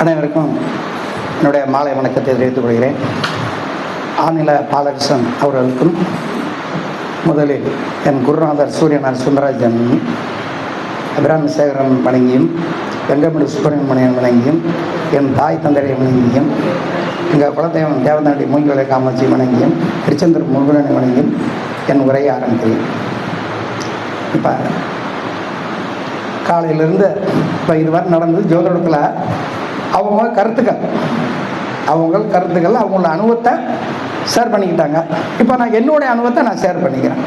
அனைவருக்கும் என்னுடைய மாலை வணக்கத்தை தெரிவித்துக் கொள்கிறேன். ஆநில பாலகிருஷ்ணன் அவர்களுக்கும் முதலில் என் குருநாதர் சூரியனார் சுந்தரராஜன் அபிராமி சேகரன் வணங்கியும், வெங்கமடு சுப்பிரமணியன் வணங்கியும், என் தாய் தந்தையை வணங்கியும், எங்கள் குலதெய்வம் தேவதாண்டி மூங்கிலை காமாட்சி வணங்கியும், திருச்செந்தூர் முருகனை வணங்கியும் என் உரையை ஆரம்பிக்கிறேன். இப்போ காலையிலேருந்து இப்போ இதுவரை நடந்தது ஜோதிடத்தில் அவங்க கருத்துக்கள் அவங்களோட அனுபவத்தை ஷேர் பண்ணிக்கிட்டாங்க. இப்போ நான் என்னுடைய அனுபவத்தை நான் ஷேர் பண்ணிக்கிறேன்.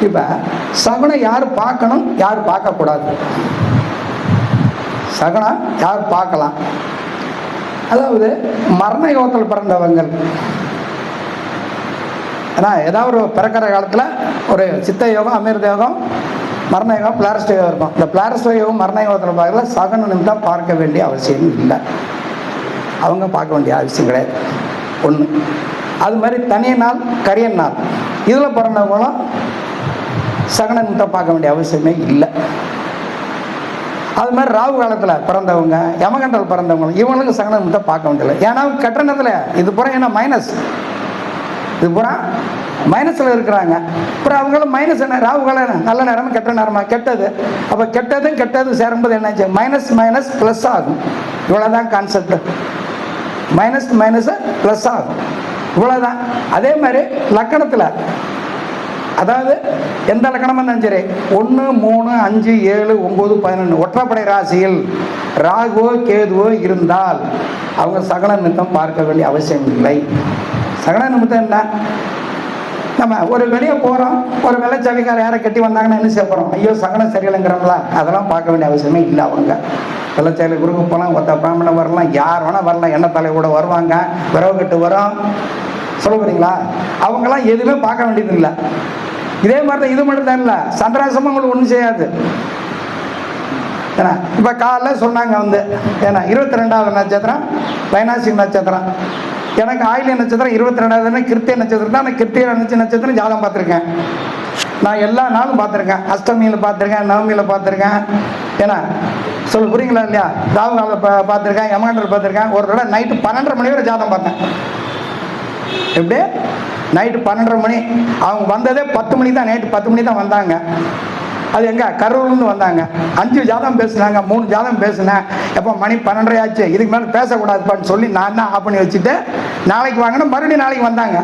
இப்போ சகுனம் யார் பார்க்கணும், யார் பார்க்கக்கூடாது? சகுனம் யார் பார்க்கலாம்? அதாவது மரண யோகத்தில் பிறந்தவங்கள். ஏன்னா ஏதாவது ஒரு பிறக்கிற காலத்தில் ஒரு சித்த யோகம், அமிர்த யோகம், மரண யோகம், பிளாரஸ்ட் யோகம் இருக்கும். இந்த பிளாரஸ்ட் யோகம் மரண யோகத்தில் பார்க்கல சகுனம் தான் பார்க்க வேண்டிய அவசியம் இல்லை. அவங்க பார்க்க வேண்டிய அவசியம் கிடையாது. ஒன்று. அது மாதிரி தனிய நாள், கரியன் நாள் இதில் பிறந்தவங்களும் சகுன நிமித்தம் பார்க்க வேண்டிய அவசியமே இல்லை. அது மாதிரி ராகு காலத்தில் பிறந்தவங்க, யமகண்டல் பிறந்தவங்களும் இவங்களுக்கு சகுன நிமித்தம் பார்க்க வேண்டியதில்லை. ஏன்னா கெட்ட நேரத்தில் இது பூரா ஏன்னா மைனஸ், இது பூரா மைனஸில் இருக்கிறாங்க. அப்புறம் அவங்களும் மைனஸ் என்ன, ராகு காலம் நல்ல நேரமா கெட்ட நேரமா? கெட்டது. அப்போ கெட்டதும் சேரும்போது என்னாச்சு? மைனஸ் மைனஸ் ப்ளஸ் ஆகும். இவ்வளோதான் கான்செப்ட். மைனஸ் மைனஸ் ப்ளஸ் ஆகும், இவ்வளோதான். அதே மாதிரி லக்கணத்தில், அதாவது எந்த லக்கணமாக இருந்தாலும் சரி, 1, 3, 5, 7, 9, 11 ஒற்றைப்படை ராசியில் ராகுவோ கேதுவோ இருந்தால் அவங்க சகல நிமித்தம் பார்க்க வேண்டிய அவசியம் இல்லை. சகல நிமித்தம் என்ன? நம்ம ஒரு வெளியே போகிறோம், ஒரு வெள்ளச்சாவிக்கார யாரை கட்டி வந்தாங்கன்னா என்ன செய்ய போகிறோம்? ஐயோ சகனம் சரியில்லைங்கிறோம்ல, அதெல்லாம் பார்க்க வேண்டிய அவசியமே இல்லை. அவங்க வெள்ளச்சாவி குறுக்கு போகலாம், ஒத்த பிராமணம் வரலாம், யார் வேணால் வரலாம், எண்ணெய் தலை கூட வருவாங்க, விரவு கட்டு வரும், சொல்ல போறீங்களா? அவங்களாம் எதுவுமே பார்க்க வேண்டியது இல்லை. இதே மாதிரி தான் இது மட்டும் தான் இல்லை, சந்திராசமும் உங்களுக்கு ஒன்றும் செய்யாது. ஏன்னா இப்போ காலைல சொன்னாங்க ஏன்னா 22வது நட்சத்திரம் வைனாசி நட்சத்திரம், எனக்கு ஆயிலிய நட்சத்திரம் 22வது கிருத்திய நட்சத்திரம் தான். நான் கிருத்திய நட்சத்திரம் ஜாதகம் பார்த்துருக்கேன். நான் எல்லா நாளும் பார்த்துருக்கேன். அஷ்டமியில் பார்த்துருக்கேன், நவமியில் பார்த்துருக்கேன். ஏன்னா சொல்ல புரியுங்களா இல்லையா? ராகு காலத்தில் பார்த்துருக்கேன், யமகண்டல் பார்த்துருக்கேன். ஒரு தடவை நைட்டு 12:30 மணி வரை ஜாதகம் பார்த்தேன். எப்படி? நைட்டு 12:30 மணி. அவங்க வந்ததே 10 மணி தான், நைட்டு 10 மணி தான் வந்தாங்க. அது எங்கே? கரூர்லேருந்து வந்தாங்க. 5 ஜாதகம் பேசுனாங்க, 3 ஜாதகம் பேசுனேன். எப்போ மணி 12:30 ஆச்சு, இதுக்கு மேலே பேசக்கூடாதுப்பான்னு சொல்லி நான் தான் ஆஃப் பண்ணி வச்சுட்டு நாளைக்கு வாங்கினா மறுபடியும் நாளைக்கு வந்தாங்க.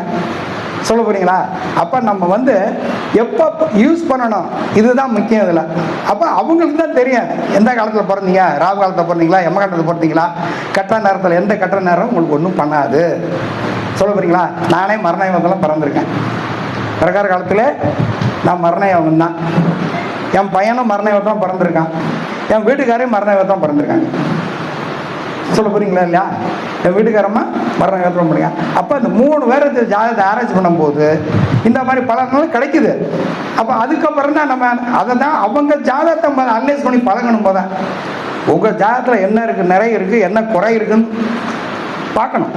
சொல்ல போறீங்களா? அப்போ நம்ம எப்போ யூஸ் பண்ணணும், இதுதான் முக்கியம் இதில். அப்போ அவங்களுக்கு தான் தெரியும் எந்த காலத்தில் பிறந்தீங்க, ராகு காலத்தில் பிறந்தீங்களா, யமகண்டத்தில் பிறந்தீங்களா, கட்ட நேரத்தில். எந்த கட்ட நேரம் உங்களுக்கு ஒன்றும் பண்ணாது. சொல்ல போறீங்களா? நானே மரண யோகத்தில் பிறந்திருக்கேன். பிறக்கிற காலத்தில் நான் மரண யோகம் தான். என் பையனும் மரண யோகம் பிறந்திருக்கான். என் வீட்டுக்காரையும் மரண யோகம் பிறந்திருக்காங்க. சொல்ல போறீங்களா இல்லையா? என் வீட்டுக்காரம்மா மரண யோகம் பண்ணுங்க. அப்போ அந்த 3 பேர் ஜாதகத்தை ஆராய்ச்சி பண்ணும்போது இந்த மாதிரி பலன்களும் கிடைக்குது. அப்போ அதுக்கப்புறம் தான் நம்ம அதை தான் அவங்க ஜாதகத்தை அனலைஸ் பண்ணி பழகணும். போதான் உங்கள் ஜாதகத்தில் என்ன இருக்குது, நிறைய இருக்குது, என்ன குறை இருக்குன்னு பார்க்கணும்.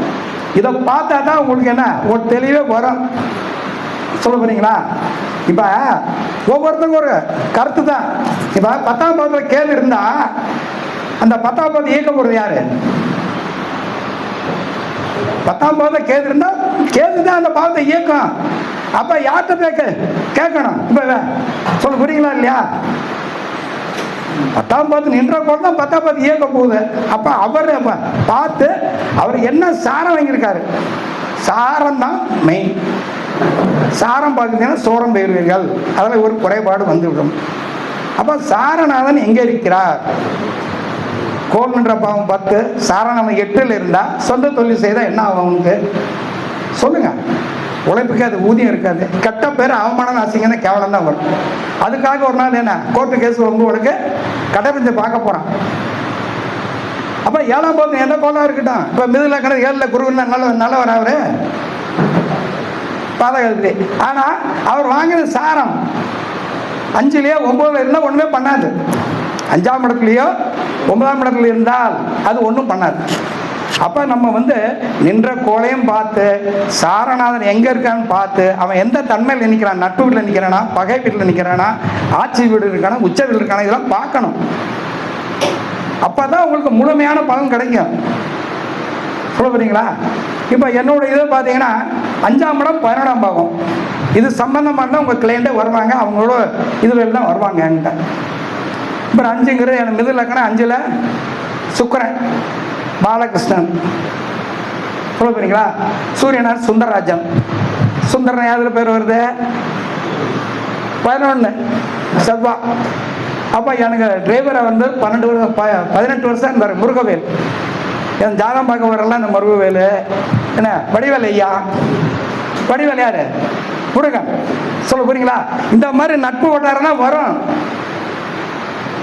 இதை பார்த்தா தான் உங்களுக்கு என்ன ஒரு தெளிவே வரும். சொல்ல போறீங்களா? இப்போ ஒவ்வொருத்தருக்கும் ஒரு கருத்து தான். இப்போ 10ஆம் பாவத்தில் கேது இருந்தா அந்த 10ஆம் பாவத்தை இயக்க போகிறது யாரு? 10ஆம் பாவத்தில் கேது இருந்தா கேது தான் அந்த பாவத்தை இயக்கம். அப்ப யார்கிட்ட கேட்கணும்? இப்போ சொல்ல புரியுங்களா இல்லையா? 10ஆம் பாவத்து நின்ற கூட தான் 10ஆம் பாவத்து இயக்க போகுது. அப்ப அவர் பார்த்து அவர் என்ன சாரம் வாங்கியிருக்காரு, சாரம் தான் மெயின். சாரம் பார்த்தீங்கன்னா சோரம் பெறுவீர்கள், அதில் ஒரு குறைபாடு வந்துவிடும். அப்போ சாரநாதன் எங்கே இருக்கிறார்? கோல் என்ற பாவம் 10, சாரநாதன் 8ல் இருந்தால் சொந்த தொழில் செய்தால் என்ன ஆகும் அவனுக்கு? சொல்லுங்க. உழைப்புக்கு அது ஊதியம் இருக்காது. கெட்ட பேர், அவமானம், அசிங்கன்னா கேவலம் தான் வரும். அதுக்காக ஒரு நாள் என்ன கோர்ட்டு கேஸ் உங்களுக்கு கடைபிடிச்சு பார்க்க போகிறான். அப்போ 7ஆம் பாவம் எந்த கோலாக இருக்கட்டும். இப்போ மிதுல கணக்கு 7ல் குருவில் நல்லவர் அவரு பாதகத்திலே. ஆனால் அவர் வாங்கின சாரம் 5லேயோ 9ல் இருந்தால் ஒன்றுமே பண்ணாது. 5ஆம் இடத்துலையோ 9ஆம் இடத்துல இருந்தால் அது ஒன்றும் பண்ணாது. அப்போ நம்ம நின்ற கோலையும் பார்த்து சாரநாதன் எங்கே இருக்கான்னு பார்த்து அவன் எந்த தன்மையில் நிற்கிறான், நட்பு வீட்டில் நிற்கிறானா, பகை வீட்டில் நிற்கிறானா, ஆட்சி வீடு இருக்கானா, உச்ச வீடு இருக்கானா, இதெல்லாம் பார்க்கணும். அப்போ தான் உங்களுக்கு முழுமையான பலன் கிடைக்கும். சொல்ல போறீங்களா? இப்போ என்னோட இது பார்த்தீங்கன்னா 5ஆம் இடம் 11ஆம் பாவம், இது சம்பந்தமாக தான் உங்கள் கிளைண்ட்டே வருவாங்க, அவங்களோட இதுல தான் வருவாங்க என்கிட்ட. இப்போ 5ங்கிறது எனக்கு மிதுன லக்னம், 5ல் சுக்கிரன் பாலகிருஷ்ணன். சொல்ல போறீங்களா? சூரியனார் சுந்தரராஜன். சுந்தரன் யாதில் பேர் வருது? 11 செவ்வாய். அப்போ எனக்கு டிரைவரை வந்து 18 வருஷம் இருந்தார் முருகவேல். என் ஜாதகம் பார்க்க வரலாம் இந்த முருகவேலு என்ன வடிவேல் ஐயா. வடிவேல் யாரு? முருகன். சொல்ல போறீங்களா? இந்த மாதிரி நட்பு வட்டாரம்னா வரும்.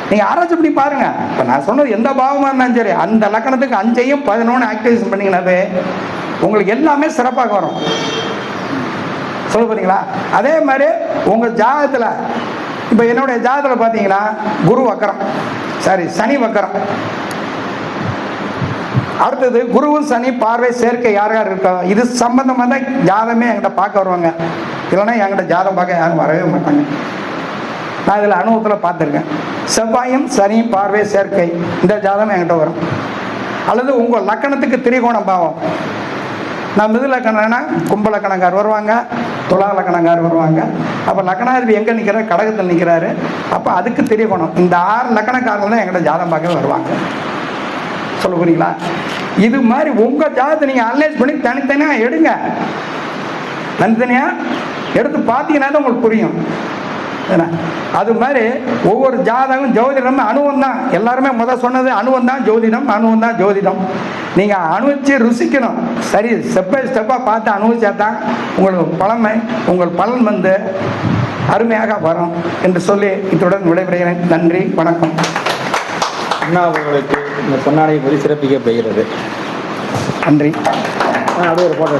நீங்க ஆராய்ச்சி பண்ணி பாருங்க. இப்போ நான் சொன்னது எந்த பாவமாக இருந்தாலும் சரி, அந்த லக்கணத்துக்கு 5ஐயும் 11 ஆக்டிவேஷன் பண்ணிங்கனாவே உங்களுக்கு எல்லாமே சிறப்பாக வரும். சொல்ல போறீங்களா? அதே மாதிரி உங்க ஜாதகத்தில் இப்போ என்னுடைய ஜாதகத்தில் பார்த்தீங்கன்னா குரு வக்கரம், சனி வக்கரம். அடுத்தது குருவும் சனி பார்வை சேர்க்கை யார் யார் இருக்கா, இது சம்பந்தமாக தான் ஜாதகமே என்கிட்ட பார்க்க வருவாங்க. இல்லைன்னா என்கிட்ட ஜாதகம் பார்க்க யாரும் வரவே மாட்டாங்க. நான் இதில் அனுபவத்தில் பார்த்துருக்கேன். செவ்வாயும் சனியும் பார்வை சேர்க்கை, இந்த ஜாதகம் என்கிட்ட வரும். அல்லது உங்கள் லக்கணத்துக்கு திரிகோண பாவம், நான் மிது லக்கணம்னா கும்ப லக்கணங்கார் வருவாங்க, துலா லக்கணங்கார் வருவாங்க. அப்போ லக்கணாதிபதி எங்கே நிற்கிறார்? கடகத்தில் நிற்கிறாரு. அப்போ அதுக்கு திரிகோணம். இந்த 6 லக்கணக்காரர்கள் தான் எங்கிட்ட ஜாதகம் பார்க்க வருவாங்க. சொல்ல போறீங்களா? இது மாதிரி உங்கள் ஜாதகத்தை நீங்கள் அனலைஸ் பண்ணி தனித்தனியாக எடுங்க. தனித்தனியாக எடுத்து பார்த்தீங்கன்னா தான் உங்களுக்கு புரியும். ஏன்னா அது மாதிரி ஒவ்வொரு ஜாதகம் ஜோதிடம் அணுவம் தான். எல்லாருமே முதல் சொன்னது அணுவம் தான் ஜோதிடம், அணுவம் தான் ஜோதிடம். நீங்கள் அனுபவிச்சு ருசிக்கணும். சரி, ஸ்டெப் பை ஸ்டெப்பாக பார்த்து அனுபவிச்சா தான் உங்களுக்கு பழமை, உங்கள் பலன் வந்து அருமையாக வரும் என்று சொல்லி இத்துடன் விடைபெறுகிறேன். நன்றி, வணக்கம். அண்ணா அவர்களுக்கு இந்த பொன்னாடை பற்றி சிறப்பிக்கப்படுகிறது. நன்றி. அப்படியே ஒரு போட்டோ.